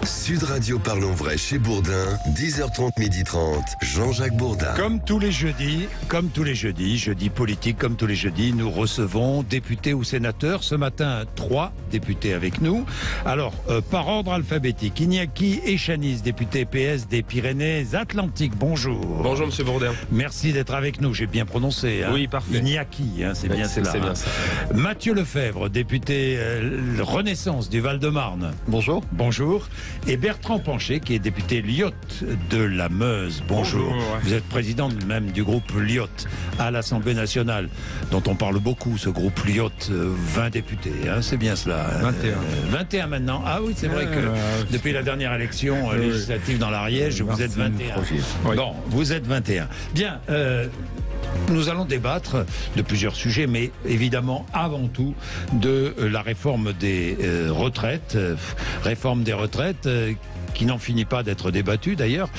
Sud Radio Parlons Vrai chez Bourdin, 10h30, 12h30, Jean-Jacques Bourdin. Comme tous les jeudis, jeudi politique, comme tous les jeudis, nous recevons députés ou sénateurs. Ce matin, 3 députés avec nous. Alors, par ordre alphabétique, Iñaki Echaniz, député PS des Pyrénées-Atlantiques. Bonjour. Bonjour, monsieur Bourdin. Merci d'être avec nous, j'ai bien prononcé. Hein. Oui, parfait. Iñaki, hein, c'est bien cela. C'est bien ça. Mathieu Lefebvre, député Renaissance du Val-de-Marne. Bonjour. Bonjour. Et Bertrand Pancher, qui est député Liot de la Meuse. Bonjour. Bonjour, ouais. Vous êtes président même du groupe Liot à l'Assemblée nationale, dont on parle beaucoup, ce groupe Liot, 20 députés, hein, c'est bien cela. 21 maintenant. Ah oui, c'est vrai que depuis la dernière élection législative dans l'Ariège, vous êtes 21. Oui. Bon, vous êtes 21. Bien, nous allons débattre de plusieurs sujets, mais évidemment, avant tout, de la réforme des retraites, qui n'en finit pas d'être débattue d'ailleurs.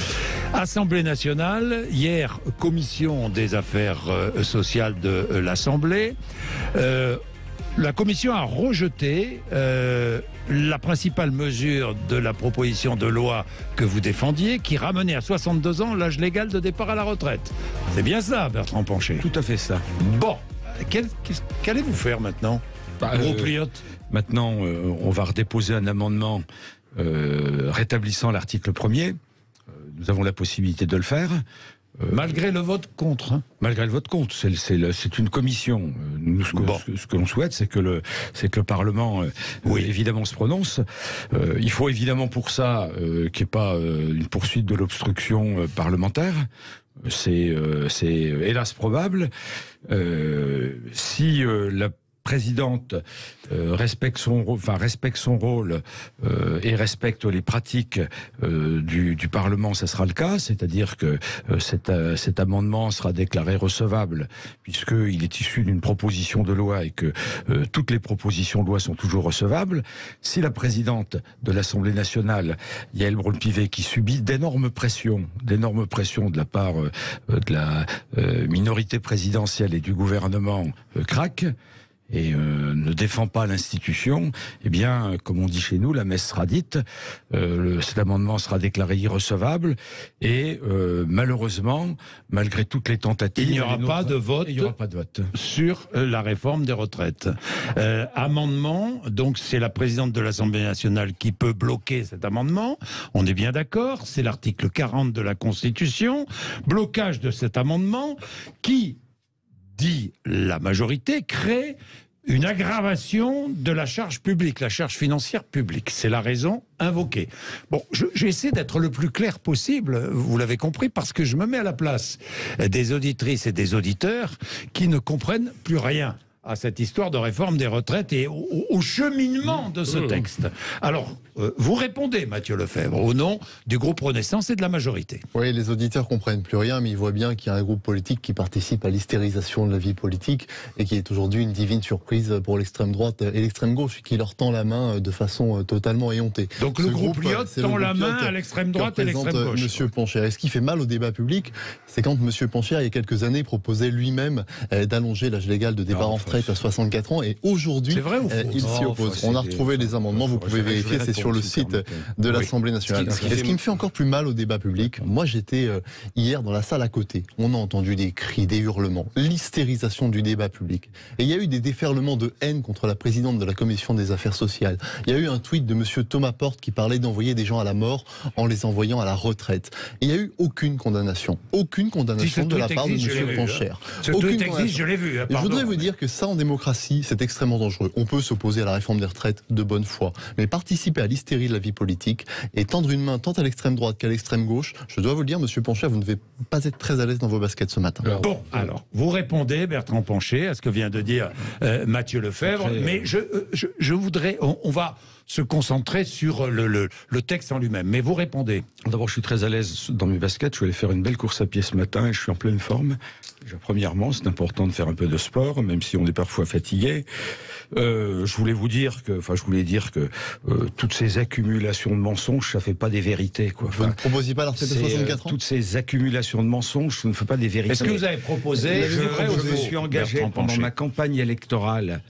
Assemblée nationale, hier, commission des affaires sociales de l'Assemblée. La commission a rejeté la principale mesure de la proposition de loi que vous défendiez, qui ramenait à 62 ans l'âge légal de départ à la retraite. C'est bien ça, Bertrand Pancher. Tout à fait ça. Bon, qu'allez-vous faire maintenant, groupe Liot? Maintenant, on va redéposer un amendement rétablissant l'article 1er. Nous avons la possibilité de le faire. Malgré le vote contre, hein. Malgré le vote contre, c'est une commission. Nous, ce que l'on souhaite, c'est que le Parlement, évidemment, se prononce. Il faut évidemment pour ça qu'il n'y ait pas une poursuite de l'obstruction parlementaire. C'est hélas probable. Si la présidente respecte son rôle et respecte les pratiques du Parlement, ça sera le cas, c'est-à-dire que cet amendement sera déclaré recevable puisqu'il est issu d'une proposition de loi et que toutes les propositions de loi sont toujours recevables. Si la présidente de l'Assemblée nationale, Yaël Braun-Pivet, qui subit d'énormes pressions de la part de la minorité présidentielle et du gouvernement, craque et ne défend pas l'institution, eh bien, comme on dit chez nous, la messe sera dite, cet amendement sera déclaré irrecevable, et malheureusement, malgré toutes les tentatives... Il n'y aura pas de vote sur la réforme des retraites. Amendement, donc c'est la présidente de l'Assemblée nationale qui peut bloquer cet amendement, on est bien d'accord, c'est l'article 40 de la Constitution, blocage de cet amendement qui... dit la majorité, crée une aggravation de la charge publique, la charge financière publique. C'est la raison invoquée. Bon, j'essaie d'être le plus clair possible, vous l'avez compris, parce que je me mets à la place des auditrices et des auditeurs qui ne comprennent plus rien à cette histoire de réforme des retraites et au cheminement de ce texte. Alors, vous répondez, Mathieu Lefebvre, au nom du groupe Renaissance et de la majorité. Oui, les auditeurs comprennent plus rien, mais ils voient bien qu'il y a un groupe politique qui participe à l'hystérisation de la vie politique et qui est aujourd'hui une divine surprise pour l'extrême droite et l'extrême gauche, qui leur tend la main de façon totalement éhontée. Donc le groupe Liot tend la main à l'extrême droite et l'extrême gauche. Monsieur Pancher. Et ce qui fait mal au débat public, c'est quand Monsieur Pancher, il y a quelques années, proposait lui-même d'allonger l'âge légal de départ en retraite à 64 ans, et aujourd'hui, il s'y oppose. On a retrouvé les amendements, vous pouvez vérifier, c'est sur le site de l'Assemblée nationale. Et ce qui me fait encore plus mal au débat public, moi j'étais hier dans la salle à côté, on a entendu des cris, des hurlements, l'hystérisation du débat public. Et il y a eu des déferlements de haine contre la présidente de la Commission des affaires sociales. Il y a eu un tweet de monsieur Thomas Porte qui parlait d'envoyer des gens à la mort en les envoyant à la retraite. Et il n'y a eu aucune condamnation de la part de monsieur Pancher. Ce tweet existe, je l'ai vu. Je voudrais vous dire que ça, en démocratie, c'est extrêmement dangereux. On peut s'opposer à la réforme des retraites de bonne foi, mais participer à l'hystérie de la vie politique et tendre une main tant à l'extrême droite qu'à l'extrême gauche, je dois vous le dire, monsieur Pancher, vous ne devez pas être très à l'aise dans vos baskets ce matin. Bon, alors, vous répondez, Bertrand Pancher, à ce que vient de dire Mathieu Lefebvre, mais je voudrais... On va se concentrer sur le texte en lui-même. Mais vous répondez. D'abord, je suis très à l'aise dans mes baskets. Je suis allé faire une belle course à pied ce matin et je suis en pleine forme. Déjà, premièrement, c'est important de faire un peu de sport, même si on est parfois fatigué. Je voulais dire que toutes ces accumulations de mensonges, ça fait pas des vérités, quoi. Vous ne proposiez pas l'article de 64 ans. Toutes ces accumulations de mensonges, ça ne fait pas des vérités. Est-ce que vous avez proposé Je me suis engagé pendant ma campagne électorale.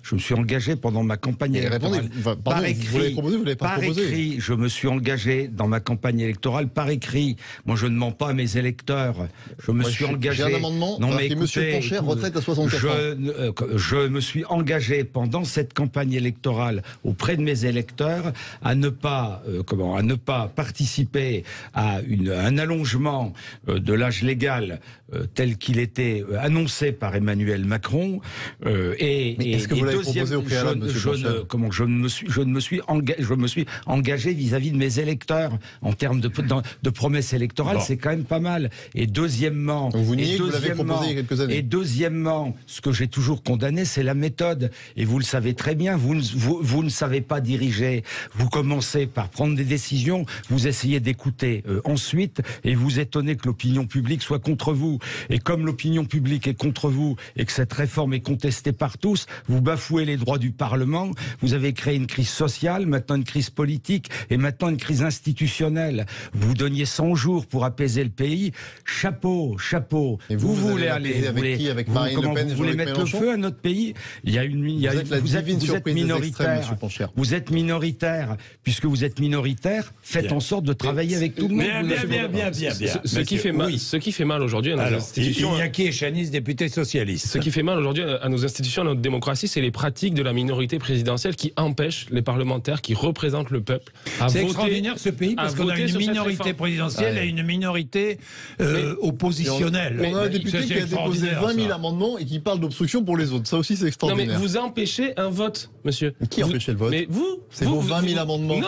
Par écrit. écrit, je me suis engagé dans ma campagne électorale par écrit. Moi, je ne mens pas à mes électeurs. Je me suis engagé. J'ai un amendement. Non, mais écoutez, M. Poncher, retraite à 64 ans. Je me suis engagé pendant cette campagne électorale auprès de mes électeurs à ne pas participer à un allongement de l'âge légal tel qu'il était annoncé par Emmanuel Macron. Est-ce que vous l'avez proposé au préalable, M. Poncher ? Je me suis engagé vis-à-vis de mes électeurs en termes de promesses électorales. C'est quand même pas mal. Et deuxièmement, vous niez que vous l'avez proposé il y a quelques années. Et deuxièmement, ce que j'ai toujours condamné, c'est la méthode. Et vous le savez très bien, vous ne savez pas diriger. Vous commencez par prendre des décisions, vous essayez d'écouter ensuite, et vous étonnez que l'opinion publique soit contre vous. Et comme l'opinion publique est contre vous, et que cette réforme est contestée par tous, vous bafouez les droits du Parlement, vous avez créé une crise sociale, maintenant une crise politique, et maintenant une crise institutionnelle. Vous donniez 100 jours pour apaiser le pays. Chapeau, chapeau. Et vous voulez aller avec Marine Le Pen, vous voulez mettre le feu à notre pays? Vous êtes minoritaire. Vous êtes minoritaire. Puisque vous êtes minoritaire, faites en sorte de travailler avec tout le monde. Bien. Ce qui fait mal aujourd'hui à nos institutions... Iñaki Echaniz, député socialiste. Ce qui fait mal aujourd'hui à nos institutions, à notre démocratie, c'est les pratiques de la minorité présidentielle qui empêchent les parlementaires qui représentent le peuple à voter. C'est extraordinaire ce pays parce qu'on a une minorité présidentielle et une minorité oppositionnelle. On a un député qui a déposé 20 000 amendements et qui parle d'obstruction pour les autres. Ça aussi, c'est extraordinaire. Non, mais vous empêchez un vote, monsieur. Qui a empêché le vote? Mais vous. C'est vos 20 000 amendements.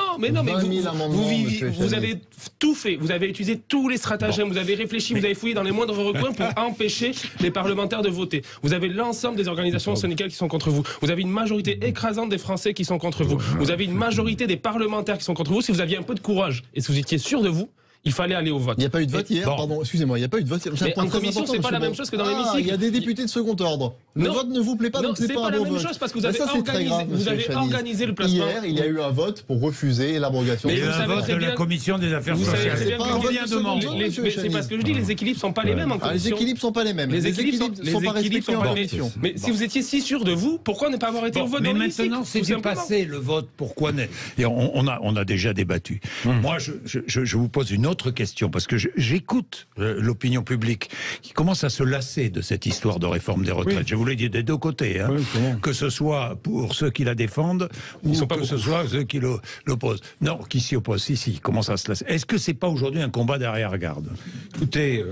Vous avez tout fait. Vous avez utilisé tous les stratagèmes. Vous avez réfléchi, vous avez fouillé dans les moindres recoins pour empêcher les parlementaires de voter. Vous avez l'ensemble des organisations syndicales qui sont contre vous. Vous avez une majorité écrasante des Français qui sont contre vous. Vous avez une majorité des parlementaires qui sont contre vous. Si vous aviez un peu de courage et si vous étiez sûr de vous, il fallait aller au vote. Il n'y a pas eu de vote hier, pardon, excusez-moi, il n'y a pas eu de vote hier. Mais en commission, c'est pas la même chose que dans l'hémicycle. Il y a des députés de second ordre. Le vote ne vous plaît pas, donc c'est pas un bon vote. C'est pas la même chose parce que vous avez organisé le placement. Hier, il y a eu un vote pour refuser l'abrogation. Il y a eu un vote de la commission des affaires sociales. C'est pas ce que je dis, les équilibres ne sont pas les mêmes en commission. Les équilibres ne sont pas les mêmes. Les équilibres ne sont pas respectés en commission. Mais si vous étiez si sûr de vous, pourquoi ne pas avoir été au vote dans l'hémicycle? Mais maintenant, c'est dépassé le vote. Pourquoi on a déjà débattu. Moi, je vous pose une autre question parce que j'écoute l'opinion publique qui commence à se lasser de cette histoire de réforme des retraites. Oui. Je vous l'ai dit des deux côtés, hein, que ce soit pour ceux qui la défendent ou que ce soit ceux qui l'opposent. Non, qui s'y opposent, si, commence à se lasser. Est-ce que c'est pas aujourd'hui un combat d'arrière-garde? Écoutez,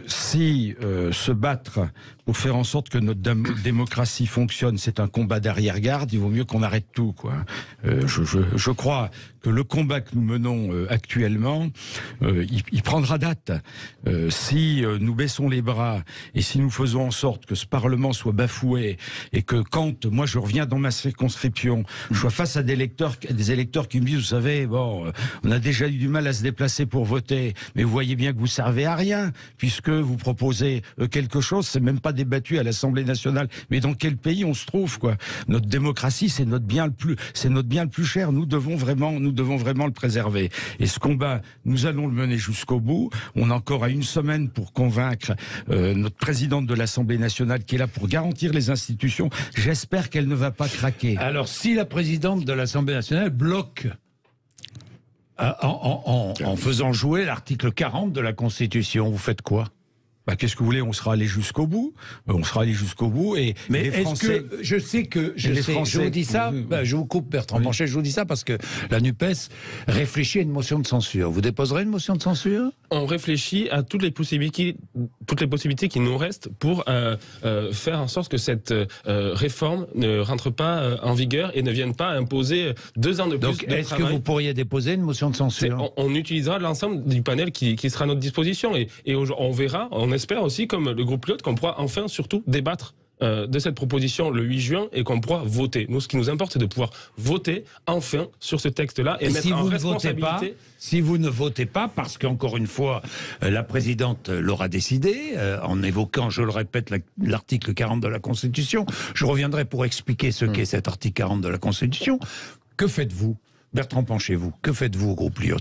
se battre pour faire en sorte que notre démocratie fonctionne, c'est un combat d'arrière-garde, il vaut mieux qu'on arrête tout, quoi. Je crois que le combat que nous menons actuellement, il prendra date. Si nous baissons les bras et si nous faisons en sorte que ce Parlement soit bafoué et que quand moi je reviens dans ma circonscription, je sois face à des électeurs qui me disent, vous savez, on a déjà eu du mal à se déplacer pour voter, mais vous voyez bien que vous servez à rien puisque vous proposez quelque chose, c'est même pas débattu à l'Assemblée nationale. Mais dans quel pays on se trouve, quoi? Notre démocratie, c'est notre bien le plus cher. Nous devons vraiment le préserver. Et ce combat, nous allons le mener jusqu'au bout. On a encore à une semaine pour convaincre notre présidente de l'Assemblée nationale qui est là pour garantir les institutions. J'espère qu'elle ne va pas craquer. Alors, si la présidente de l'Assemblée nationale bloque en faisant jouer l'article 40 de la Constitution, vous faites quoi? Qu'est-ce que vous voulez? On sera allé jusqu'au bout. Mais est-ce que je vous dis ça, je vous coupe Bertrand Pancher, je vous dis ça parce que la NUPES réfléchit à une motion de censure. Vous déposerez une motion de censure? On réfléchit à toutes les possibilités qui nous restent pour faire en sorte que cette réforme ne rentre pas en vigueur et ne vienne pas imposer 2 ans de plus de travail. Est-ce que vous pourriez déposer une motion de censure? On utilisera l'ensemble du panel qui sera à notre disposition et on verra, on espère aussi, comme le groupe Lyot, qu'on pourra enfin surtout débattre de cette proposition le 8 juin et qu'on pourra voter. Nous, ce qui nous importe, c'est de pouvoir voter enfin sur ce texte-là et mettre en responsabilité. Si vous ne votez pas, parce qu'encore une fois, la présidente l'aura décidé, en évoquant, je le répète, l'article 40 de la Constitution, je reviendrai pour expliquer ce qu'est cet article 40 de la Constitution. Que faites-vous? Bertrand Pancher, que faites-vous au groupe Lyot?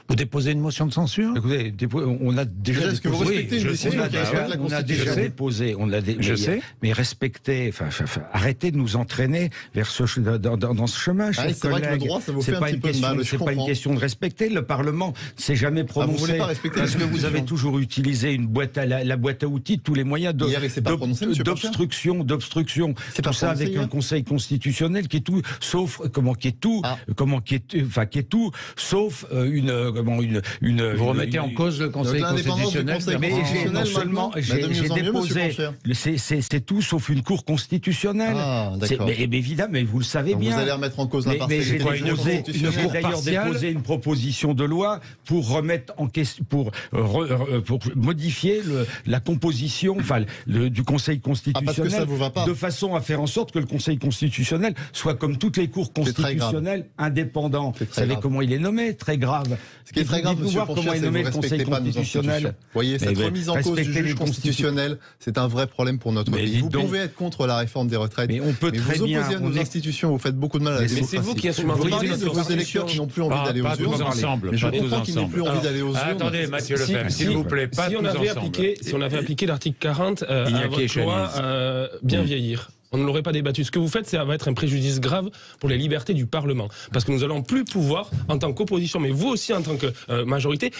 Vous déposez une motion de censure? Écoutez, on a déjà est-ce que vous respectez une décision on a déjà déposé, je sais. Mais respectez, arrêtez de nous entraîner vers dans ce chemin, chers c'est vrai que le droit, ça vous fait un petit peu de mal. C'est pas une question de respecter. Le Parlement s'est jamais prononcé. Vous voulez pas respecter parce que vous avez toujours utilisé la boîte à outils, tous les moyens d'obstruction. Tout ça avec un Conseil constitutionnel qui est tout, sauf sauf une. Vous remettez en cause le Conseil constitutionnel. Mais j'ai déposé. C'est tout sauf une Cour constitutionnelle. Mais évidemment, mais vous le savez bien. Vous allez remettre en cause l'impartialité. J'ai d'ailleurs déposé une proposition de loi pour remettre en question, pour modifier la composition, du Conseil constitutionnel, de façon à faire en sorte que le Conseil constitutionnel soit comme toutes les cours constitutionnelles, indépendant. Vous savez comment il est nommé? Très grave. Ce qui est très grave, monsieur Poncher, c'est que vous ne respectez pas nos institutions. Vous voyez, cette remise en cause du juge constitutionnel, c'est un vrai problème pour notre pays. Vous pouvez être contre la réforme des retraites, mais vous opposez à nos institutions, vous faites beaucoup de mal à la démocratie. Mais c'est vous qui Vous parlez de vos électeurs qui n'ont plus envie d'aller aux urnes. Mais je comprends qu'ils n'aient plus envie d'aller aux urnes. Attendez, Mathieu Lefebvre, s'il vous plaît, pas tous ensemble. Si on avait appliqué l'article 40 à votre loi bien vieillir, on ne l'aurait pas débattu. Ce que vous faites, ça va être un préjudice grave pour les libertés du Parlement. Parce que nous allons plus pouvoir, en tant qu'opposition, mais vous aussi en tant que majorité,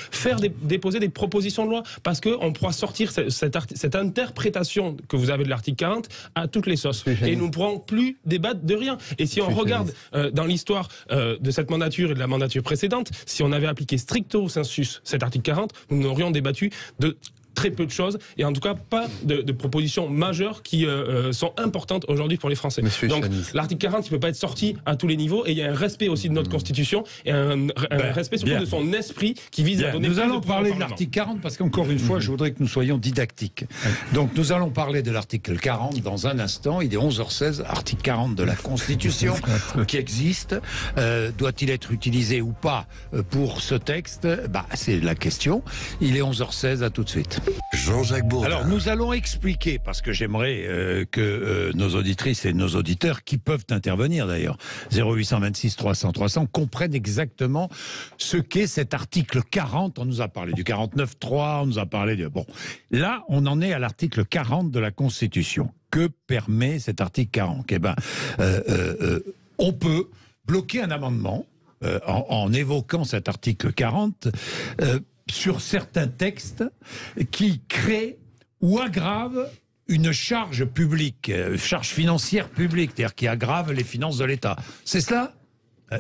déposer des propositions de loi. Parce qu'on pourra sortir cette interprétation que vous avez de l'article 40 à toutes les sauces. Et nous ne pourrons plus débattre de rien. Et si on regarde dans l'histoire de cette mandature et de la mandature précédente, si on avait appliqué stricto sensus cet article 40, nous n'aurions débattu de très peu de choses, et en tout cas pas de propositions majeures qui sont importantes aujourd'hui pour les Français. Donc l'article 40, il ne peut pas être sorti à tous les niveaux, et il y a un respect aussi de notre Constitution, et un respect surtout de son esprit qui vise à donner. Nous allons parler de l'article 40, parce qu'encore une fois, je voudrais que nous soyons didactiques. Donc nous allons parler de l'article 40 dans un instant. Il est 11h16, article 40 de la Constitution qui existe. Doit-il être utilisé ou pas pour ce texte? C'est la question. Il est 11h16, à tout de suite. Jean-Jacques Bourdin. Alors nous allons expliquer, parce que j'aimerais que nos auditrices et nos auditeurs, qui peuvent intervenir d'ailleurs, 0826 300 300, comprennent exactement ce qu'est cet article 40. On nous a parlé du 49.3, on nous a parlé de... Bon, là on en est à l'article 40 de la Constitution. Que permet cet article 40? On peut bloquer un amendement en évoquant cet article 40 sur certains textes qui créent ou aggravent une charge publique, charge financière publique, c'est-à-dire qui aggrave les finances de l'État. C'est cela ?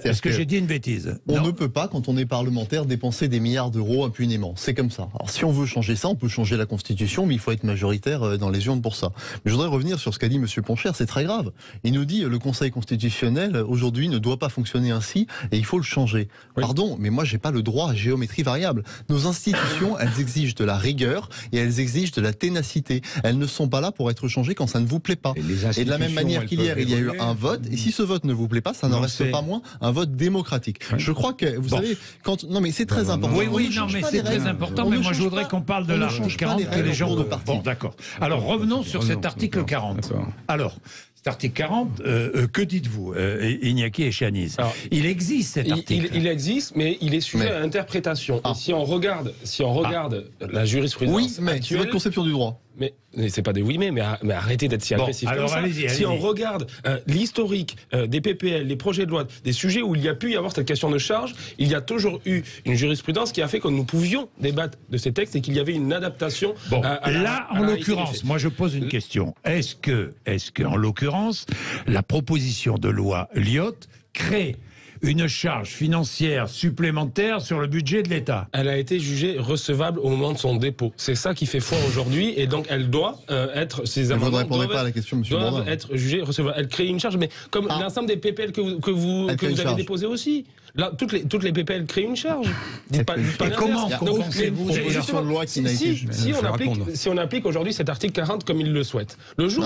Est-ce que j'ai dit une bêtise? On ne peut pas, quand on est parlementaire, dépenser des milliards d'euros impunément. C'est comme ça. Alors si on veut changer ça, on peut changer la Constitution, mais il faut être majoritaire dans les urnes pour ça. Mais je voudrais revenir sur ce qu'a dit M. Poncher, c'est très grave. Il nous dit le Conseil constitutionnel, aujourd'hui, ne doit pas fonctionner ainsi, et il faut le changer. Oui. Pardon, mais moi, j'ai pas le droit à géométrie variable. Nos institutions, elles exigent de la rigueur, et elles exigent de la ténacité. Elles ne sont pas là pour être changées quand ça ne vous plaît pas. Et de la même manière qu'hier, il y a eu un vote, et si ce vote ne vous plaît pas, ça n'en reste pas moins un vote démocratique. Oui. Je crois que, vous savez, quand... Non mais c'est très important. Oui, non mais c'est très important, mais moi je voudrais qu'on parle de l'article 40 que les gens... Bon, d'accord. Alors revenons sur cet article 40. Alors, cet article 40, que dites-vous, Iñaki et Chaniz? Il existe cet article. Il existe, mais il est sujet à interprétation. Et si on regarde la jurisprudence oui, mais c'est votre conception du droit. Mais c'est pas des oui mais arrêtez d'être si agressif. Alors comme ça. Si on regarde l'historique des PPL, les projets de loi, des sujets où il y a pu y avoir cette question de charge, il y a toujours eu une jurisprudence qui a fait que nous pouvions débattre de ces textes et qu'il y avait une adaptation. Bon, là, en l'occurrence, moi je pose une question. Est-ce que, en l'occurrence, la proposition de loi Lyotte crée une charge financière supplémentaire sur le budget de l'État? Elle a été jugée recevable au moment de son dépôt. C'est ça qui fait foi aujourd'hui, et donc elle doit être... Ces amendements doivent être jugés recevables. Elle crée une charge, mais comme l'ensemble des PPL que vous avez déposés aussi. Là, toutes les PPL créent une charge. Dites pas comment pensez-vous si on applique aujourd'hui cet article 40 comme ils le souhaitent, le jour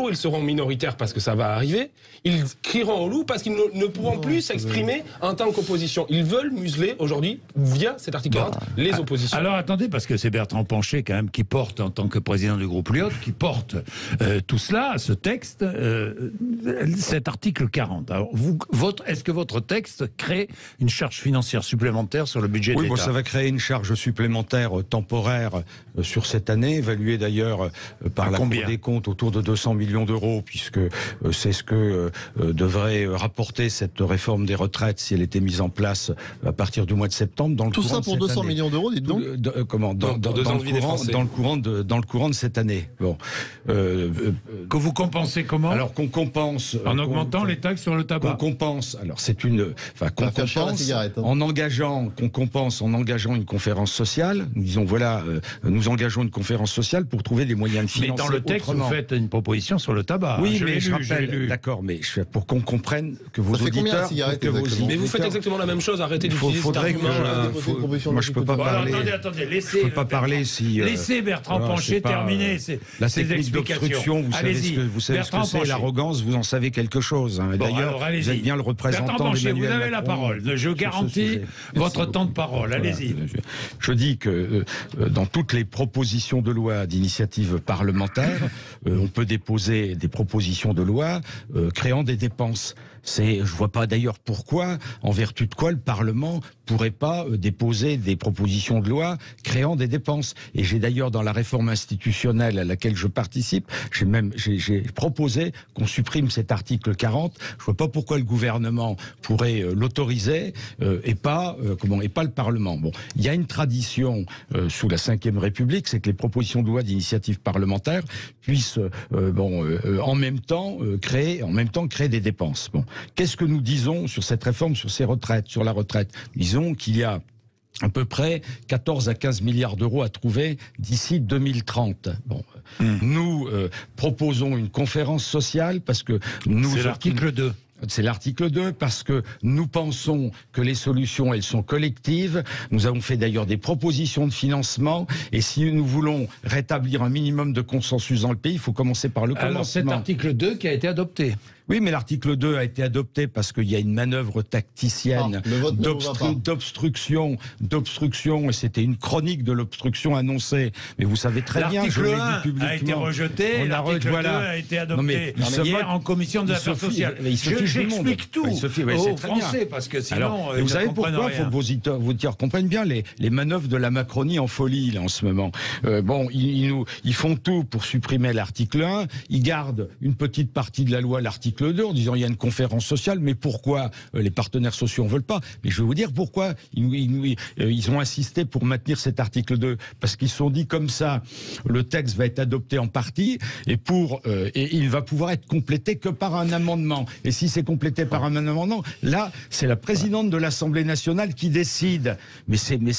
où ils seront minoritaires, parce que ça va arriver, ils crieront au loup parce qu'ils ne pourront plus s'exprimer en tant qu'opposition. Ils veulent museler aujourd'hui, via cet article 40, les oppositions. Alors attendez, parce que c'est Bertrand Pancher quand même qui porte, en tant que président du groupe Lyotte, qui porte tout cela, ce texte, cet article 40. Alors Est-ce que votre texte crée une charge financière supplémentaire sur le budget de l'État? Oui, ça va créer une charge supplémentaire temporaire sur cette année, évaluée d'ailleurs par la Cour des comptes autour de 200 millions d'euros, puisque c'est ce que devrait rapporter cette réforme des retraites si elle était mise en place à partir du mois de septembre. Tout ça pour 200 millions d'euros, dites donc. Dans le courant de cette année. Bon. Que vous compensez comment? Alors qu'on compense en augmentant les taxes sur le tabac. Qu'on compense. Alors c'est une, qu'on compense en engageant une conférence sociale. Nous disons voilà, nous engageons une conférence sociale pour trouver des moyens de financer. Mais dans le texte, autrement. Vous faites une proposition sur le tabac. Oui, mais je rappelle, d'accord, mais pour qu'on comprenne que vos auditeurs, mais vous faites exactement la même chose. Arrêtez d'utiliser cet argument. Moi, je peux pas parler. Attendez, je peux pas parler si. Laissez Bertrand Pancher terminer la ses technique d'obstruction. Vous savez ce que c'est l'arrogance. Vous en savez quelque chose. D'ailleurs, vous êtes bien le représentant d'Emmanuel Macron. Vous avez la parole. Je garantis votre temps de parole. Allez-y. Je dis que dans toutes les propositions de loi d'initiative parlementaire, on peut déposer des propositions de loi créant des dépenses. Je vois pas d'ailleurs pourquoi, en vertu de quoi le Parlement pourrait pas déposer des propositions de loi créant des dépenses. Et j'ai d'ailleurs dans la réforme institutionnelle à laquelle je participe, j'ai proposé qu'on supprime cet article 40. Je vois pas pourquoi le gouvernement pourrait l'autoriser et pas le Parlement. Bon, il y a une tradition sous la Ve République, c'est que les propositions de loi d'initiative parlementaire puissent en même temps créer des dépenses. Bon. Qu'est-ce que nous disons sur cette réforme, sur la retraite? Disons qu'il y a à peu près 14 à 15 milliards d'euros à trouver d'ici 2030. Bon, nous proposons une conférence sociale parce que nous... C'est l'article 2. C'est l'article 2 parce que nous pensons que les solutions, elles sont collectives. Nous avons fait d'ailleurs des propositions de financement et si nous voulons rétablir un minimum de consensus dans le pays, il faut commencer par le commencement. Alors cet article 2 qui a été adopté. Oui, mais l'article 2 a été adopté parce qu'il y a une manœuvre tacticienne d'obstruction, et c'était une chronique de l'obstruction annoncée. Mais vous savez très bien, je l'ai dit publiquement. L'article 1 a été rejeté, l'article 2 a été adopté hier en commission des affaires sociales. J'explique tout aux Français, parce que sinon... vous savez pourquoi il faut que vos auditeurs comprennent bien les manœuvres de la Macronie en folie, là, en ce moment. Ils font tout pour supprimer l'article 1, ils gardent une petite partie de la loi, l'article 2, en disant il y a une conférence sociale, mais pourquoi les partenaires sociaux en veulent pas? Mais je vais vous dire pourquoi ils ont insisté pour maintenir cet article 2, parce qu'ils se sont dit comme ça, le texte va être adopté en partie, et il va pouvoir être complété que par un amendement. Et si c'est complété par un amendement, là, c'est la présidente de l'Assemblée nationale qui décide. Mais c'est des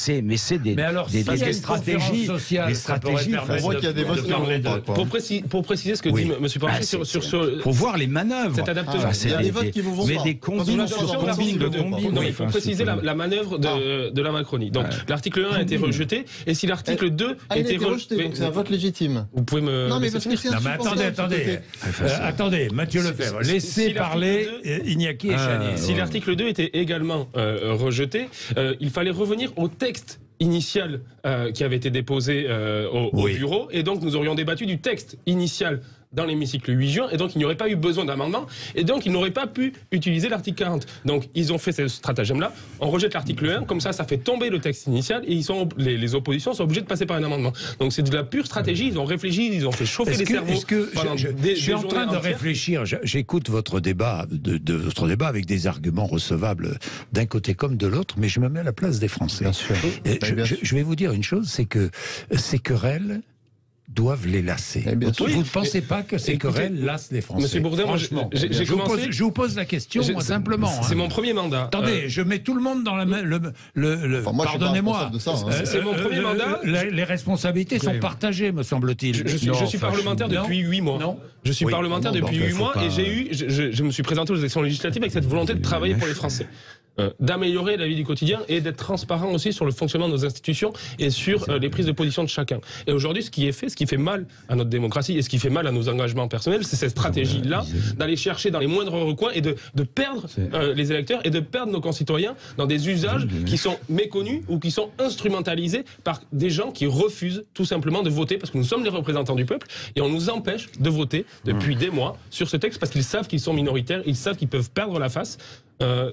stratégies. Des stratégies. On voit qu'il y a des votes pour préciser ce que dit M. Pancher sur... Pour voir les manœuvres. Il y a des votes qui vous vont mais des combines sur combines de combines. Non, il faut préciser la manœuvre de la Macronie. Donc l'article 1 a été rejeté, et si l'article 2 a été rejeté, donc c'est un vote légitime. Vous pouvez me... Non, mais parce que c'est attendez, Mathieu Lefebvre, laissez parler Iñaki Echanier. Si l'article 2 était également rejeté, il fallait revenir au texte initial qui avait été déposé au bureau, et donc nous aurions débattu du texte initial dans l'hémicycle le 8 juin, et donc il n'y aurait pas eu besoin d'amendement, et donc ils n'auraient pas pu utiliser l'article 40. Donc ils ont fait ce stratagème-là, on rejette l'article 1, comme ça fait tomber le texte initial, et les oppositions sont obligées de passer par un amendement. Donc c'est de la pure stratégie, ils ont réfléchi, ils ont fait chauffer les cerveaux. Je suis en train de réfléchir, j'écoute votre débat, votre débat avec des arguments recevables d'un côté comme de l'autre, mais je me mets à la place des Français. Bien sûr. Je vais vous dire une chose, c'est que ces querelles doivent les lasser. Vous ne pensez pas que ces querelles lassent les Français? Monsieur Bourdin, franchement, je vous pose la question, moi, simplement. C'est mon premier mandat. Attendez, je mets tout le monde dans pardonnez-moi. C'est mon premier mandat. Les responsabilités sont partagées, me semble-t-il. Je suis parlementaire depuis 8 mois. Non. Je suis parlementaire depuis 8 mois, et je me suis présenté aux élections législatives avec cette volonté de travailler pour les Français. d'améliorer la vie du quotidien et d'être transparent aussi sur le fonctionnement de nos institutions et sur les prises de position de chacun. Et aujourd'hui, ce qui fait mal à notre démocratie et ce qui fait mal à nos engagements personnels, c'est cette stratégie-là d'aller chercher dans les moindres recoins et de perdre les électeurs et de perdre nos concitoyens dans des usages qui sont méconnus ou qui sont instrumentalisés par des gens qui refusent tout simplement de voter parce que nous sommes les représentants du peuple et on nous empêche de voter depuis des mois sur ce texte parce qu'ils savent qu'ils sont minoritaires, ils savent qu'ils peuvent perdre la face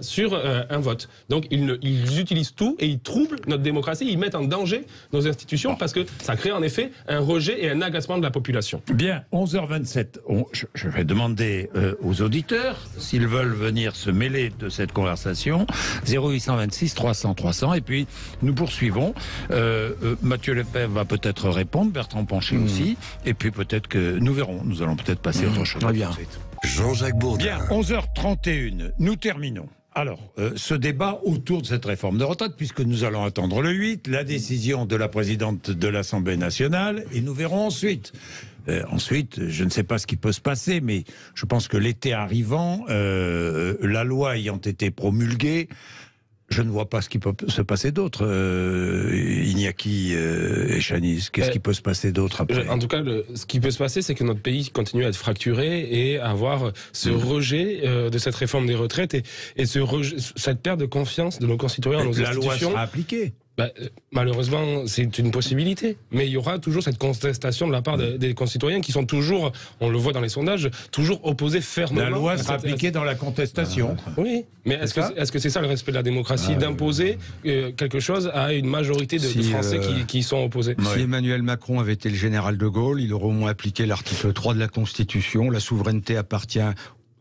sur un vote. Donc ils utilisent tout et ils troublent notre démocratie, ils mettent en danger nos institutions parce que ça crée en effet un rejet et un agacement de la population. Bien, 11h27, je vais demander aux auditeurs s'ils veulent venir se mêler de cette conversation. 0826 300 300 et puis nous poursuivons. Mathieu Lefebvre va peut-être répondre, Bertrand Pancher aussi, et puis peut-être que nous verrons, nous allons peut-être passer à autre chose. Très bien. Jean-Jacques Bourdin. Bien, 11h31, nous terminons. Alors, ce débat autour de cette réforme de retraite, puisque nous allons attendre le 8, la décision de la présidente de l'Assemblée nationale, et nous verrons ensuite. Ensuite, je ne sais pas ce qui peut se passer, mais je pense que l'été arrivant, la loi ayant été promulguée, je ne vois pas ce qui peut se passer d'autre. Iñaki et Chanis, qu'est-ce qui peut se pascer d'autre après ? En tout cas, ce qui peut se passer, c'est que notre pays continue à être fracturé et à avoir ce rejet de cette réforme des retraites et cette perte de confiance de nos concitoyens en nos institutions. La loi sera appliquée. Malheureusement, c'est une possibilité. Mais il y aura toujours cette contestation de la part des concitoyens qui sont toujours, on le voit dans les sondages, toujours opposés fermement. La loi sera appliquée dans la contestation. Oui, mais est-ce que c'est ça le respect de la démocratie, d'imposer quelque chose à une majorité de Français qui sont opposés? Si Emmanuel Macron avait été le général de Gaulle, il aurait au moins appliqué l'article 3 de la Constitution. La souveraineté appartient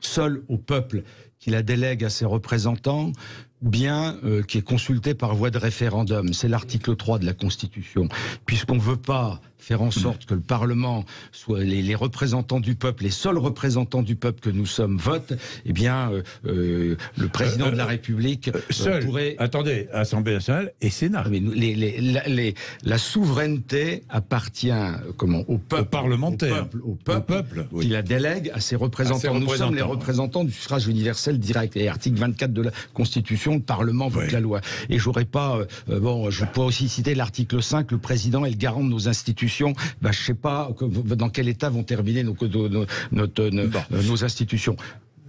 seul au peuple qui la délègue à ses représentants, bien qui est consulté par voie de référendum. C'est l'article 3 de la Constitution. Puisqu'on ne veut pas faire en sorte que le Parlement soit les représentants du peuple, les seuls représentants du peuple que nous sommes votent, eh bien, le président de la République pourrait... Attendez, Assemblée nationale et Sénat. Mais la souveraineté appartient au peuple, aux parlementaires, au peuple qui la délègue à ses représentants. Nous sommes les représentants du suffrage universel direct. Et article 24 de la Constitution, le Parlement vote la loi. Et j'aurais pas... je pourrais aussi citer l'article 5, le président est le garant de nos institutions. Je ne sais pas dans quel état vont terminer nos institutions.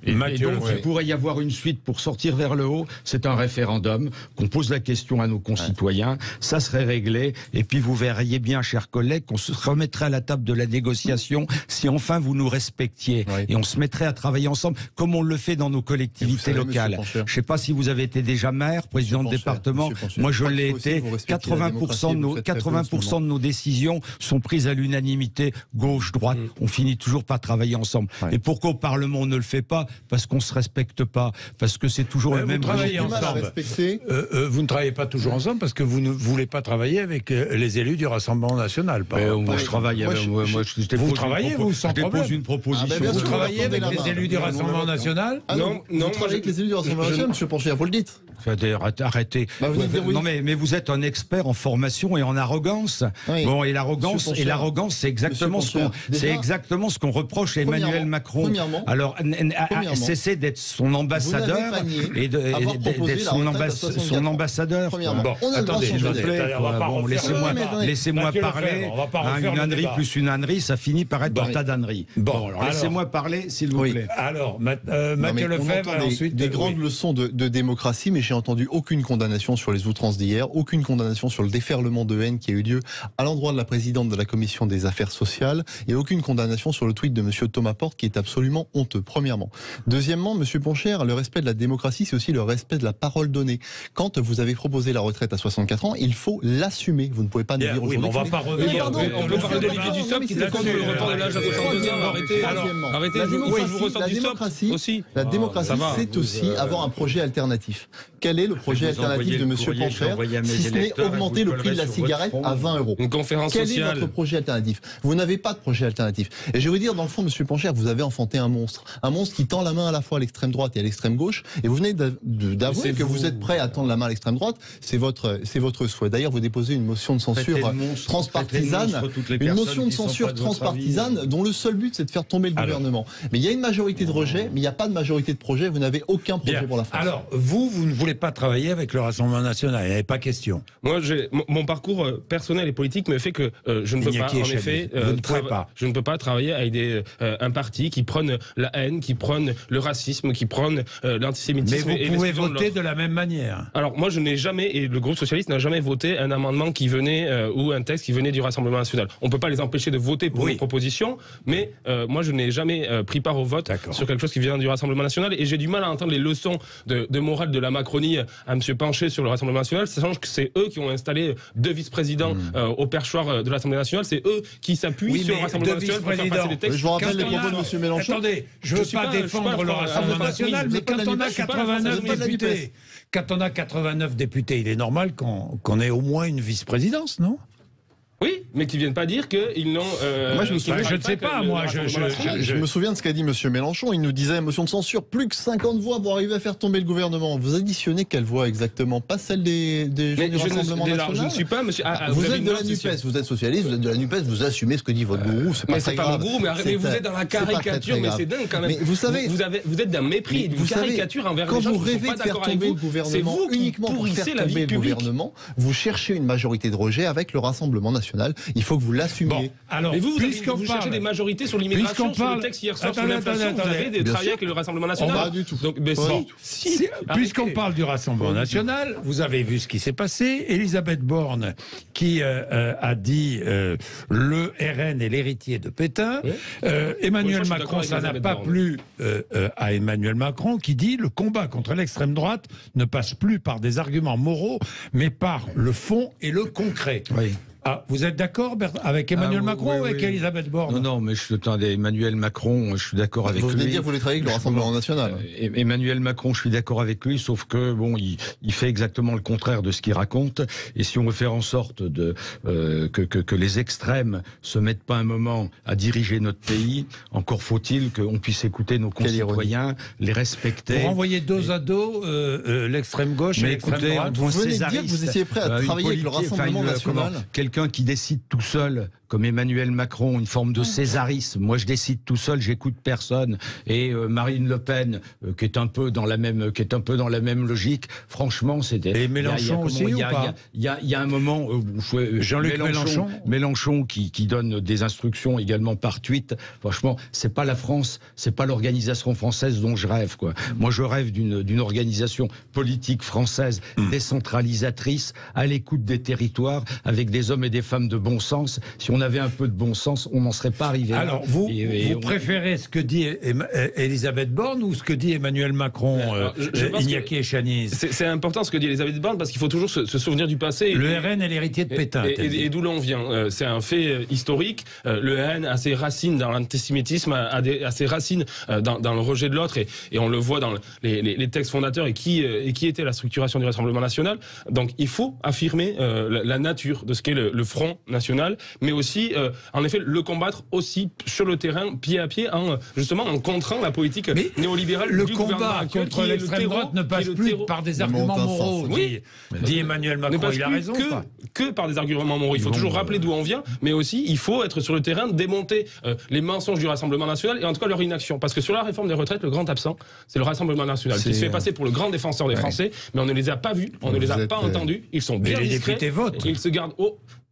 Et donc, il pourrait y avoir une suite pour sortir vers le haut. C'est un référendum, qu'on pose la question à nos concitoyens. Ça serait réglé. Et puis, vous verriez bien, chers collègues, qu'on se remettrait à la table de la négociation si enfin vous nous respectiez. Et on se mettrait à travailler ensemble, comme on le fait dans nos collectivités locales. Je ne sais pas si vous avez été déjà maire, président de département. Moi, je l'ai été. 80% de nos décisions sont prises à l'unanimité, gauche-droite. On finit toujours par travailler ensemble. Et pourquoi au Parlement on ne le fait pas? Parce qu'on ne se respecte pas, parce que c'est toujours le même... Vous travaillez ensemble. Vous ne travaillez pas toujours ensemble parce que vous ne voulez pas travailler avec les élus du Rassemblement National. Moi, je travaille avec... Vous travaillez, vous, sans problème. Je dépose une proposition. Vous travaillez avec les élus du Rassemblement National? Non, vous travaillez avec les élus du Rassemblement National, M. Pancher, vous le dites. Arrêtez. Non, mais vous êtes un expert en formation et en arrogance. Bon, et l'arrogance, c'est exactement ce qu'on reproche à Emmanuel Macron. Alors, cessez d'être son ambassadeur et d'être son ambassadeur. Bon, attendez, laissez-moi parler. Une ânerie plus une ânerie, ça finit par être un tas d'âneries. Bon, alors laissez-moi parler, s'il vous plaît. Alors, Mathieu Lefebvre, ensuite... Des grandes leçons de démocratie, mais j'ai entendu aucune condamnation sur les outrances d'hier, aucune condamnation sur le déferlement de haine qui a eu lieu à l'endroit de la présidente de la Commission des Affaires sociales, et aucune condamnation sur le tweet de M. Thomas Porte qui est absolument honteux, premièrement. Deuxièmement, M. Pancher, le respect de la démocratie, c'est aussi le respect de la parole donnée. Quand vous avez proposé la retraite à 64 ans, il faut l'assumer. Vous ne pouvez pas nous dire aujourd'hui... on va pas revenir. On peut parler d'Olivier Dussopt qui était contre le report de l'âge à 62 ans. Arrêtez. La démocratie, c'est aussi avoir un projet alternatif. Quel est le projet alternatif de M. Pancher, si ce n'est augmenter le prix de la cigarette à 20 €? Une conférence sociale. Quel est votre projet alternatif? Vous n'avez pas de projet alternatif. Et je vais vous dire, dans le fond, M. Pancher, vous avez enfanté un monstre qui tente tend la main à la fois à l'extrême droite et à l'extrême gauche, et vous venez d'avouer que vous êtes prêt à tendre la main à l'extrême droite. C'est votre souhait. D'ailleurs, vous déposez une motion de censure transpartisane, une motion de censure transpartisane dont le seul but c'est de faire tomber le gouvernement. Mais il y a une majorité de rejet, mais il n'y a pas de majorité de projet. Vous n'avez aucun projet pour la France. Alors, vous ne voulez pas travailler avec le Rassemblement national. Il n'y avait pas question. Moi, mon parcours personnel et politique me fait que je ne peux pas, en effet, je ne peux pas travailler avec un parti qui prône la haine, qui prône le racisme, qui prône l'antisémitisme. Mais vous pouvez voter de la même manière. Alors, moi, je n'ai jamais, et le groupe socialiste n'a jamais voté un amendement qui venait, ou un texte qui venait du Rassemblement national. On ne peut pas les empêcher de voter pour une proposition, mais moi, je n'ai jamais pris part au vote sur quelque chose qui vient du Rassemblement national, et j'ai du mal à entendre les leçons de morale de la Macronie à M. Pancher sur le Rassemblement national, sachant que c'est eux qui ont installé 2 vice-présidents au perchoir de l'Assemblée nationale, c'est eux qui s'appuient sur le Rassemblement national pour faire passer des textes. Je vous rappelle les propos de M. Mélenchon. Attendez, je ne veux pas défendre le Rassemblement national, mais quand on a 89 députés, quand on a 89 députés, il est normal qu'on ait au moins une vice-présidence, non ? Oui, mais qui ne viennent pas dire qu'ils n'ont... moi, je ne sais pas, moi. Je me souviens de ce qu'a dit M. Mélenchon. Il nous disait, motion de censure, plus que 50 voix pour arriver à faire tomber le gouvernement. Vous additionnez quelle voix exactement? Pas celle des gens du Rassemblement national? Je ne suis pas, monsieur... vous êtes de la NUPES, vous êtes socialiste, vous êtes de la NUPES, vous assumez ce que dit votre gourou, c'est pas très grave. Mais c'est pas mon gourou, mais vous êtes dans la caricature, mais c'est dingue quand même. Mais vous savez... Vous êtes d'un mépris, d'une caricature envers les gens qui ne sont pas d'accord avec vous. C'est vous qui pourrissez la vie publique. Vous cherchez une majorité de rejet avec le Rassemblement national. Il faut que vous l'assumiez. Bon, alors, mais vous cherchez des majorités sur l'immigration, sur le texte hier soir sur l'inflation, vous avez travaillé avec le Rassemblement national. Pas du tout. Donc, puisqu'on parle du Rassemblement national, vous avez vu ce qui s'est passé. Elisabeth Borne, qui a dit le RN est l'héritier de Pétain. Emmanuel Macron, ça n'a pas plu à Emmanuel Macron, qui dit le combat contre l'extrême droite ne passe plus par des arguments moraux, mais par le fond et le concret. Oui. Ah, vous êtes d'accord avec Emmanuel Macron ou avec Elisabeth Borne? Non, mais Emmanuel Macron, je suis d'accord avec lui. Vous venez de dire que vous voulez travailler avec le Rassemblement national. Emmanuel Macron, je suis d'accord avec lui, sauf que il fait exactement le contraire de ce qu'il raconte. Et si on veut faire en sorte que les extrêmes se mettent pas un moment à diriger notre pays, encore faut-il qu'on puisse écouter nos concitoyens, les respecter. Pour envoyer dos à dos l'extrême gauche et l'extrême droite. Vous venez de dire que vous étiez prêt à travailler avec le Rassemblement national. Quelqu'un qui décide tout seul, comme Emmanuel Macron, une forme de césarisme. Moi, je décide tout seul, j'écoute personne. Et Marine Le Pen, qui est un peu dans la même logique. Franchement, c'était. Et Mélenchon aussi ou pas? Il y a un moment où Jean-Luc Mélenchon qui donne des instructions également par tweet. Franchement, c'est pas la France, c'est pas l'organisation française dont je rêve, quoi. Moi, je rêve d'une organisation politique française décentralisatrice, à l'écoute des territoires, avec des hommes et des femmes de bon sens. Si on avait un peu de bon sens, on n'en serait pas arrivé là. Alors, vous préférez ce que dit Elisabeth Borne ou ce que dit Emmanuel Macron, Iñaki Echaniz? C'est important ce que dit Elisabeth Borne, parce qu'il faut toujours se souvenir du passé. Le RN est l'héritier de Pétain. Et d'où l'on vient. C'est un fait historique. Le RN a ses racines dans l'antisémitisme, a ses racines dans le rejet de l'autre, et on le voit dans les textes fondateurs, et qui était la structuration du Rassemblement national. Donc il faut affirmer la nature de ce qu'est le Front national, mais aussi, en effet, le combattre aussi sur le terrain, pied à pied, justement en contrant la politique néolibérale du gouvernement actuel. Le combat contre l'extrême droite ne passe plus par des arguments moraux, dit Emmanuel Macron. Il a raison. Que par des arguments moraux. Il faut toujours rappeler d'où on vient, mais aussi, il faut être sur le terrain, démonter les mensonges du Rassemblement national, et en tout cas leur inaction. Parce que sur la réforme des retraites, le grand absent, c'est le Rassemblement national, qui se fait passer pour le grand défenseur des Français, mais on ne les a pas vus, on ne les a pas entendus, ils sont bien discrets, et ils se gardent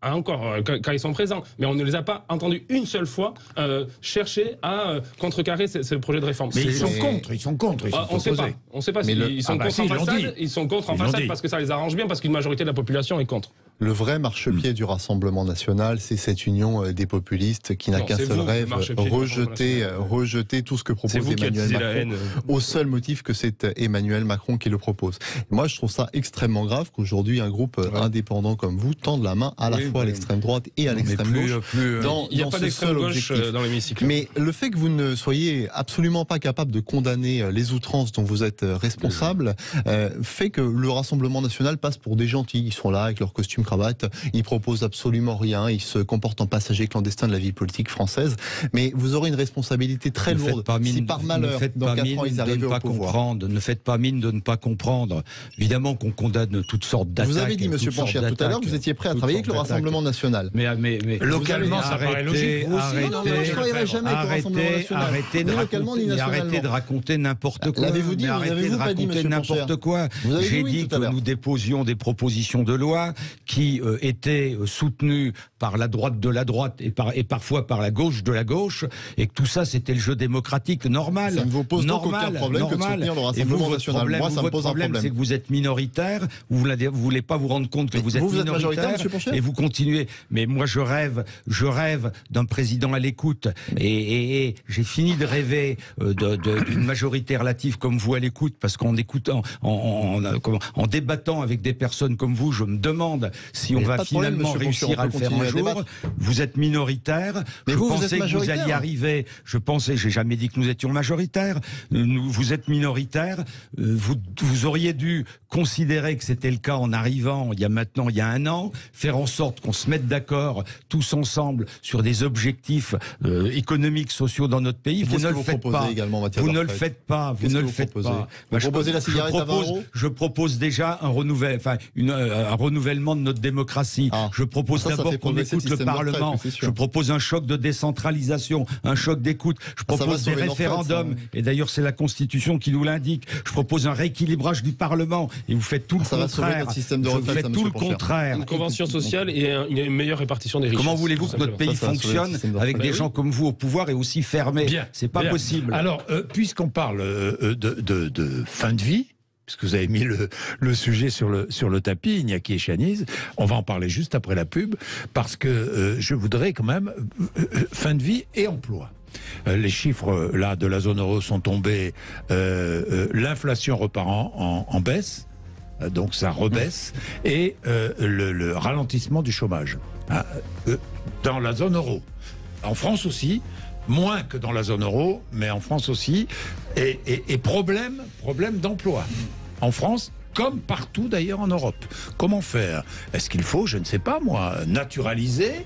quand ils sont présents, mais on ne les a pas entendus une seule fois chercher à contrecarrer ce projet de réforme. Mais ils sont contre. On ne sait pas s'ils sont contre en façade. Ils sont contre en façade parce que ça les arrange bien, parce qu'une majorité de la population est contre. Le vrai marchepied du Rassemblement national, c'est cette union des populistes qui n'a qu'un seul rêve, rejeter tout ce que propose Emmanuel Macron, au seul motif que c'est Emmanuel Macron qui le propose. Moi, je trouve ça extrêmement grave qu'aujourd'hui, un groupe indépendant comme vous tende la main à la fois à l'extrême droite et à l'extrême gauche. Il n'y a pas d'extrême gauche dans l'hémicycle. Mais le fait que vous ne soyez absolument pas capable de condamner les outrances dont vous êtes responsable fait que le Rassemblement national passe pour des gentils. Ils sont là avec leur costume cravate, il propose absolument rien, il se comporte en passager clandestin de la vie politique française. Mais vous aurez une responsabilité très lourde si par malheur, dans 4 ans, ils arrivent au pouvoir. Ne faites pas mine de ne pas comprendre. Évidemment qu'on condamne toutes sortes d'attaques. Vous avez dit, Monsieur Ponchière, tout à l'heure, que vous étiez prêt à travailler avec le Rassemblement national. Mais localement, ça paraît logique. Vous aussi, non, je ne travaillerai jamais avec le Rassemblement national. Arrêtez de raconter n'importe quoi. L'avez-vous dit, arrêtez de raconter n'importe quoi. J'ai dit que nous déposions des propositions de loi qui étaient soutenues par la droite de la droite et parfois par la gauche de la gauche, et que tout ça, c'était le jeu démocratique normal. Ça ne vous pose donc aucun problème que de soutenir le Rassemblement national. Moi, ça me pose un problème. C'est que vous êtes minoritaire, vous ne voulez pas vous rendre compte que vous êtes minoritaire, et vous continuez. Mais moi, je rêve d'un président à l'écoute, et j'ai fini de rêver d'une majorité relative comme vous à l'écoute, parce qu'en écoutant, en débattant avec des personnes comme vous, je me demande si on va finalement réussir à le faire un jour. Vous êtes minoritaire, je pensais que vous alliez arriver, j'ai jamais dit que nous étions majoritaires, vous êtes minoritaire, vous auriez dû considérer que c'était le cas en arrivant il y a 1 an, faire en sorte qu'on se mette d'accord tous ensemble sur des objectifs économiques, sociaux dans notre pays. Vous ne le faites pas. Vous ne le faites pas. Vous ne le faites pas. Vous proposez la cigarette à 20 €. Je propose déjà un renouvellement de notre démocratie. Je propose d'abord qu'on écoute le Parlement. Je propose un choc de décentralisation, un choc d'écoute. Je propose des référendums. Et d'ailleurs, c'est la Constitution qui nous l'indique. Je propose un rééquilibrage du Parlement. Et vous faites tout le contraire. Vous faites tout le contraire. Une convention sociale et une meilleure répartition des richesses. Comment voulez-vous que notre pays fonctionne avec des gens comme vous au pouvoir et aussi fermés? C'est pas possible. Alors, puisqu'on parle de fin de vie, puisque vous avez mis le sujet sur le tapis, Iñaki Echaniz, on va en parler juste après la pub, parce que je voudrais quand même fin de vie et emploi. Les chiffres là de la zone euro sont tombés, l'inflation repart en baisse, donc ça rebaisse, et le ralentissement du chômage dans la zone euro. En France aussi, moins que dans la zone euro, mais en France aussi, et problème d'emploi. En France, comme partout d'ailleurs en Europe. Comment faire? Est-ce qu'il faut, je ne sais pas moi, naturaliser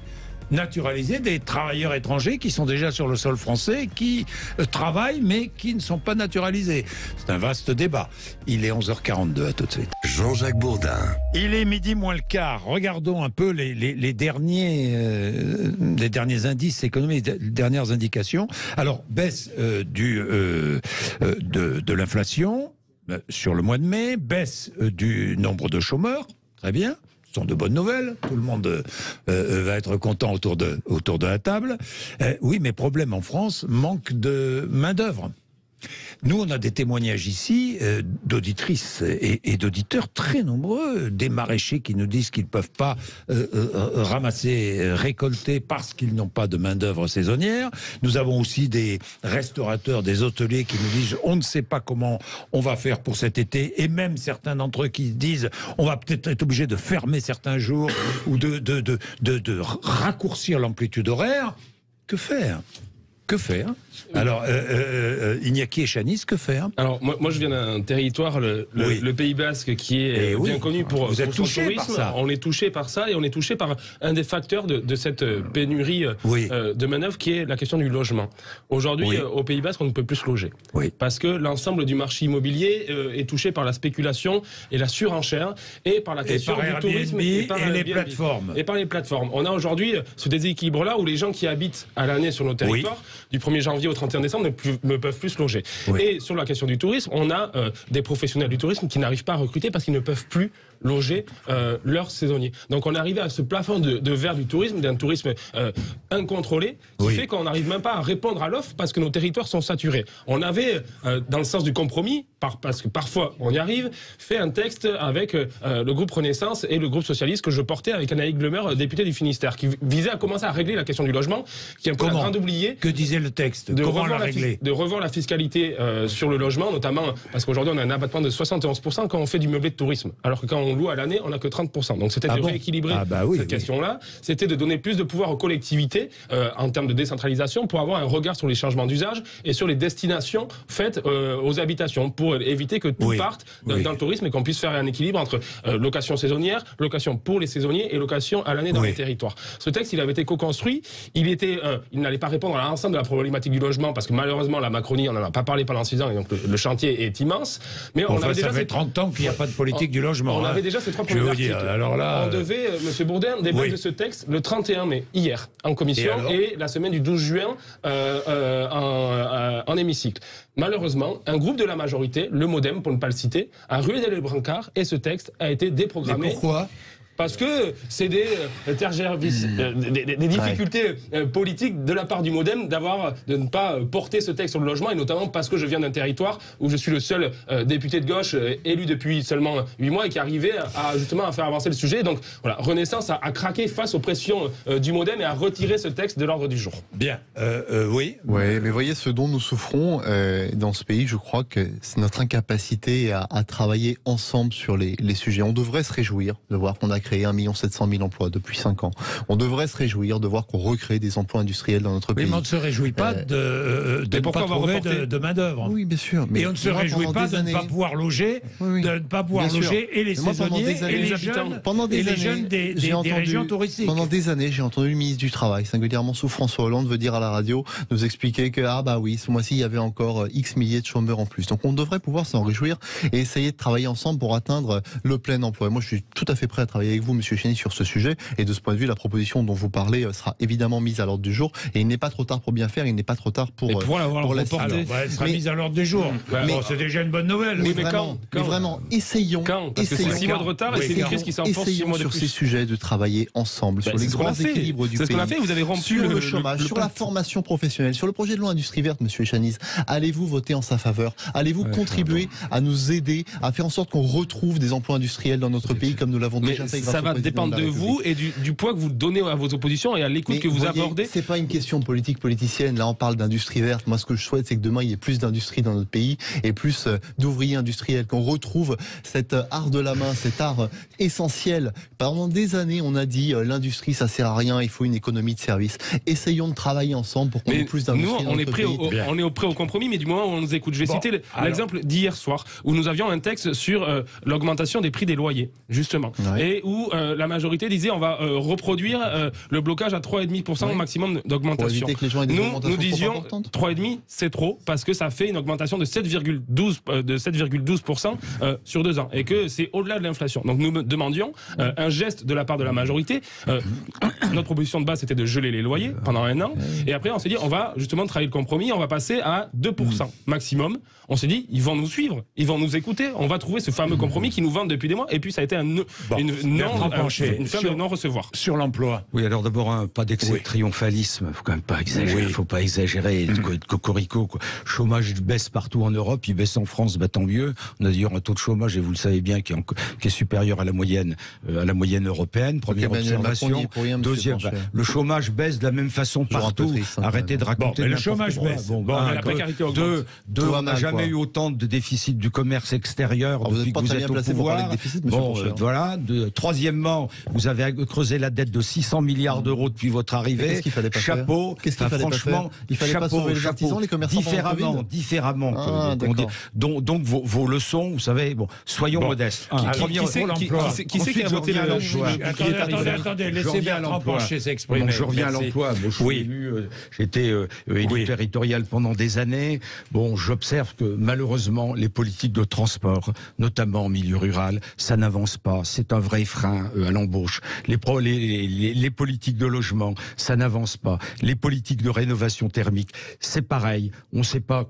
des travailleurs étrangers qui sont déjà sur le sol français, qui travaillent mais qui ne sont pas naturalisés? C'est un vaste débat. Il est 11h42, à tout de suite. Jean-Jacques Bourdin. Il est midi moins le quart. Regardons un peu les derniers indices économiques, les dernières indications. Alors, baisse de l'inflation sur le mois de mai, baisse du nombre de chômeurs, très bien. Ce sont de bonnes nouvelles, tout le monde va être content autour de la table. Oui, mais problème en France, manque de main-d'œuvre. Nous, on a des témoignages ici d'auditrices et d'auditeurs très nombreux, des maraîchers qui nous disent qu'ils ne peuvent pas récolter parce qu'ils n'ont pas de main-d'œuvre saisonnière. Nous avons aussi des restaurateurs, des hôteliers qui nous disent on ne sait pas comment on va faire pour cet été, et même certains d'entre eux qui disent on va peut-être être obligé de fermer certains jours ou de raccourcir l'amplitude horaire. Que faire ? Que faire? Alors, Iñaki Echaniz, que faire? Alors, moi je viens d'un territoire, le Pays Basque, qui est bien connu pour son tourisme. Par ça. On est touché par ça, et on est touché par un des facteurs de cette pénurie de manœuvre, qui est la question du logement. Aujourd'hui, au Pays Basque, on ne peut plus se loger. Parce que l'ensemble du marché immobilier est touché par la spéculation et la surenchère, et par la question du tourisme et par les plateformes. Et par les plateformes. On a aujourd'hui ce déséquilibre-là où les gens qui habitent à l'année sur nos territoires, du 1er janvier au 31 décembre, ne peuvent plus se loger. Et sur la question du tourisme, on a des professionnels du tourisme qui n'arrivent pas à recruter parce qu'ils ne peuvent plus loger leurs saisonniers. Donc on est arrivé à ce plafond de verre du tourisme, d'un tourisme incontrôlé, qui fait qu'on n'arrive même pas à répondre à l'offre parce que nos territoires sont saturés. On avait, dans le sens du compromis, parce que parfois on y arrive, fait un texte avec le groupe Renaissance et le groupe socialiste que je portais avec Anaïg Lemer, député du Finistère, qui visait à commencer à régler la question du logement, qui est un peu la grande oubliée. Que disait le texte? Comment la régler? De revoir la fiscalité sur le logement, notamment parce qu'aujourd'hui on a un abattement de 71% quand on fait du meublé de tourisme. Alors que quand on loue à l'année, on n'a que 30%. Donc c'était de rééquilibrer cette question-là. C'était de donner plus de pouvoir aux collectivités en termes de décentralisation pour avoir un regard sur les changements d'usage et sur les destinations faites aux habitations pour éviter que tout parte dans le tourisme et qu'on puisse faire un équilibre entre location saisonnière, location pour les saisonniers et location à l'année dans les territoires. Ce texte, il avait été co-construit. Il n'allait pas répondre à l'ensemble de la problématique du logement parce que malheureusement, la Macronie, on n'en a pas parlé pendant 6 ans et donc le chantier est immense. Mais on avait déjà ça fait 30 ans qu'il n'y a pas de politique du logement. On avait déjà ces 3 premiers articles. Alors là, on devait, M. Bourdin, débattre de ce texte le 31 mai, hier, en commission et la semaine du 12 juin en hémicycle. Malheureusement, un groupe de la majorité, le MoDem pour ne pas le citer, a rué dans les brancards et ce texte a été déprogrammé. Mais pourquoi ? Parce que c'est des difficultés politiques de la part du MoDem de ne pas porter ce texte sur le logement, et notamment parce que je viens d'un territoire où je suis le seul député de gauche élu depuis seulement 8 mois et qui arrivait justement à faire avancer le sujet. Donc voilà, Renaissance a craqué face aux pressions du MoDem et a retiré ce texte de l'ordre du jour. Bien, oui. Oui, mais voyez, ce dont nous souffrons dans ce pays, je crois que c'est notre incapacité à travailler ensemble sur les sujets. On devrait se réjouir de voir qu'on a créé 1 700 000 emplois depuis 5 ans. On devrait se réjouir de voir qu'on recrée des emplois industriels dans notre pays. Mais on ne se réjouit pas de ne pas trouver de main-d'œuvre. Oui, bien sûr. Et on ne se réjouit pas de ne pas pouvoir loger, de ne pas pouvoir loger et les saisonniers et les jeunes, des régions touristiques. Pendant des années, j'ai entendu le ministre du Travail, singulièrement sous François Hollande, veut dire à la radio, nous expliquer que ce mois-ci, il y avait encore X milliers de chômeurs en plus. Donc on devrait pouvoir s'en réjouir et essayer de travailler ensemble pour atteindre le plein emploi. Et moi, je suis tout à fait prêt à travailler avec vous, Monsieur Chény, sur ce sujet. Et de ce point de vue, la proposition dont vous parlez sera évidemment mise à l'ordre du jour. Et il n'est pas trop tard pour bien faire, il n'est pas trop tard pour la reporter. Elle sera mise à l'ordre du jour. C'est déjà une bonne nouvelle. Mais vraiment, essayons. Parce que c'est 6 mois de retard et c'est une crise qui s'enfonce 6 mois de plus. Sur ces sujets de travailler ensemble, sur les grands équilibres du pays. C'est ce qu'on a fait, vous avez rompu sur le chômage, sur la formation professionnelle, sur le projet de loi Industrie Verte, Monsieur Chaniz. Allez-vous voter en sa faveur? Allez-vous contribuer à nous aider à faire en sorte qu'on retrouve des emplois industriels dans notre pays comme nous l'avons déjà fait? Ça va dépendre de vous et du poids que vous donnez à vos oppositions et à l'écoute que vous abordez. C'est pas une question politique politicienne. Là, on parle d'industrie verte. Moi, ce que je souhaite, c'est que demain, il y ait plus d'industrie dans notre pays et plus d'ouvriers industriels, qu'on retrouve cet art de la main, cet art essentiel. Pendant des années, on a dit l'industrie, ça sert à rien, il faut une économie de service. Essayons de travailler ensemble pour qu'on ait plus d'industrie dans notre pays. On est prêt au compromis, mais du moment où on nous écoute. Je vais citer l'exemple d'hier soir, où nous avions un texte sur l'augmentation des prix des loyers, justement, et où la majorité disait on va reproduire le blocage à 3,5% au maximum d'augmentation. Nous disions 3,5% c'est trop parce que ça fait une augmentation de 7,12% sur 2 ans et que c'est au-delà de l'inflation. Donc nous demandions un geste de la part de la majorité. Notre proposition de base c'était de geler les loyers pendant 1 an et après on s'est dit on va justement travailler le compromis, on va passer à 2% maximum. On s'est dit ils vont nous suivre, ils vont nous écouter, on va trouver ce fameux compromis qui nous vendent depuis des mois et puis ça a été une fin de non-recevoir. Sur l'emploi. Oui, alors d'abord, pas d'excès de triomphalisme. Il faut quand même pas exagérer. Faut pas exagérer. Cocorico, quoi. Chômage baisse partout en Europe. Il baisse en France, tant mieux. On a d'ailleurs un taux de chômage, et vous le savez bien, qui est supérieur à la moyenne européenne. Première observation. Deuxième, le chômage baisse de la même façon partout. Arrêtez de raconter. Le chômage baisse. La précarité augmente. On n'a jamais eu autant de déficit du commerce extérieur depuis que vous êtes au pouvoir. Voilà. Troisièmement, vous avez creusé la dette de 600 milliards d'euros depuis votre arrivée. Qu'est-ce qu'il fallait pas chapeau. Qu'est-ce qu'il fallait franchement, pas faire? Il fallait pas sauver les artisans, les commerçants différemment. Donc vos leçons, vous savez, soyons modestes. Qui c'est qui a voté la loi? Attendez, laissez Bertrand Pancher s'exprimer. Je reviens à l'emploi. J'ai été élu territorial pendant des années. J'observe que malheureusement, les politiques de transport, notamment en milieu rural, ça n'avance pas. C'est un vrai frein à l'embauche. Les politiques de logement, ça n'avance pas. Les politiques de rénovation thermique, c'est pareil. On sait pas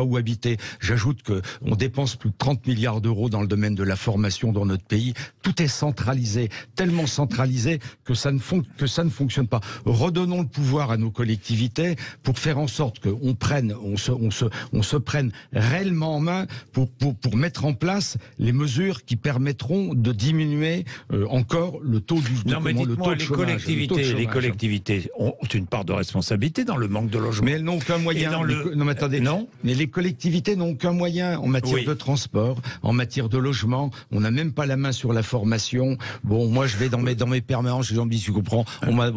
où habiter. J'ajoute que on dépense plus de 30 milliards d'euros dans le domaine de la formation dans notre pays. Tout est centralisé, tellement centralisé que ça ne fonctionne pas. Redonnons le pouvoir à nos collectivités pour faire en sorte qu'on se prenne réellement en main pour mettre en place les mesures qui permettront de diminuer encore le taux du non, mais dites-moi, les chômage, collectivités ont une part de responsabilité dans le manque de logement. Mais elles n'ont aucun moyen. Non, mais attendez. Non. Mais les collectivités n'ont aucun moyen en matière de transport, en matière de logement. On n'a même pas la main sur la formation. Bon, moi, je vais dans mes permanences, les gens me disent, tu comprends, on m'a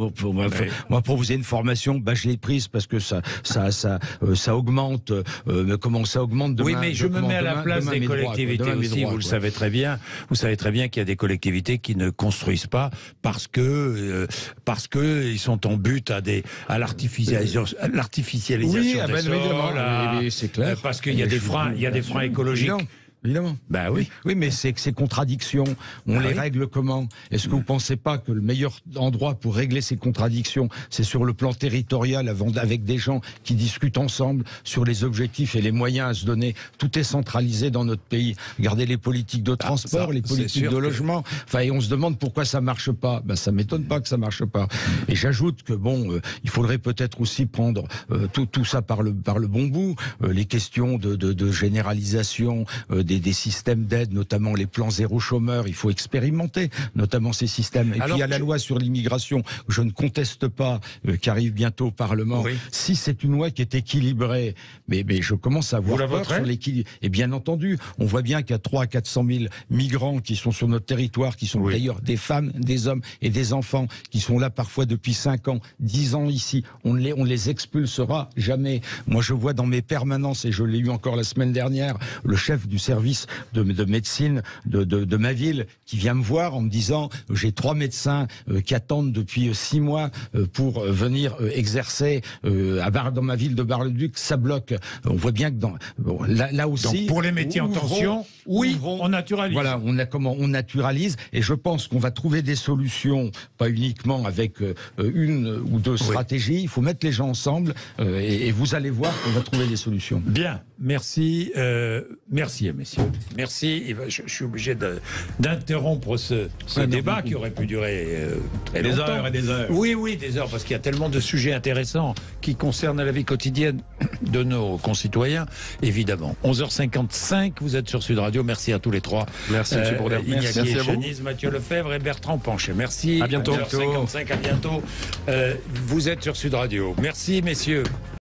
proposé une formation, bah, je l'ai prise parce que ça augmente, comment ça augmente demain. Oui, mais je me mets à la place des collectivités aussi, vous le savez très bien. Vous savez très bien qu'il y a des collectivités qui ne construisent pas parce que ils sont en but à l'artificialisation oui, des sols, c'est clair. Parce qu'il y a des freins écologiques. Évidemment. Bah oui. Oui, mais ces contradictions, on les règle comment? Est-ce que vous pensez pas que le meilleur endroit pour régler ces contradictions, c'est sur le plan territorial, avec des gens qui discutent ensemble sur les objectifs et les moyens à se donner? Tout est centralisé dans notre pays. Regardez les politiques de transport, les politiques de logement. Enfin, et on se demande pourquoi ça marche pas. Ben, ça m'étonne pas que ça marche pas. Et j'ajoute que bon, il faudrait peut-être aussi prendre tout ça par le bon bout. Les questions de généralisation des systèmes d'aide, notamment les plans zéro chômeur, il faut expérimenter notamment ces systèmes. Et puis il y a la loi sur l'immigration, que je ne conteste pas, qui arrive bientôt au Parlement. Oui. Si c'est une loi qui est équilibrée, mais je commence à avoir peur sur l'équilibre. Et bien entendu, on voit bien qu'il y a 300 à 400 000 migrants qui sont sur notre territoire, qui sont d'ailleurs des femmes, des hommes et des enfants, qui sont là parfois depuis 5 ans, 10 ans ici. On les expulsera jamais. Moi, je vois dans mes permanences, et je l'ai eu encore la semaine dernière, le chef du service de médecine de ma ville qui vient me voir en me disant j'ai 3 médecins qui attendent depuis 6 mois pour venir exercer dans ma ville de Bar-le-Duc, ça bloque. On voit bien que là aussi. Donc pour les métiers en tension, on naturalise. Voilà, on naturalise, et je pense qu'on va trouver des solutions, pas uniquement avec une ou deux stratégies. Il faut mettre les gens ensemble et vous allez voir qu'on va trouver des solutions. Bien, merci, merci messieurs. Merci. Je suis obligé d'interrompre ce débat qui aurait pu durer très longtemps. Des heures et des heures. Oui, des heures, parce qu'il y a tellement de sujets intéressants qui concernent la vie quotidienne de nos concitoyens, évidemment. 11h55, vous êtes sur Sud Radio. Merci à tous les trois. Merci, M. Bourdin. Iñaki Etcheniz, Mathieu Lefebvre et Bertrand Pancher. Merci. À bientôt. 11h55, à bientôt. Vous êtes sur Sud Radio. Merci, messieurs.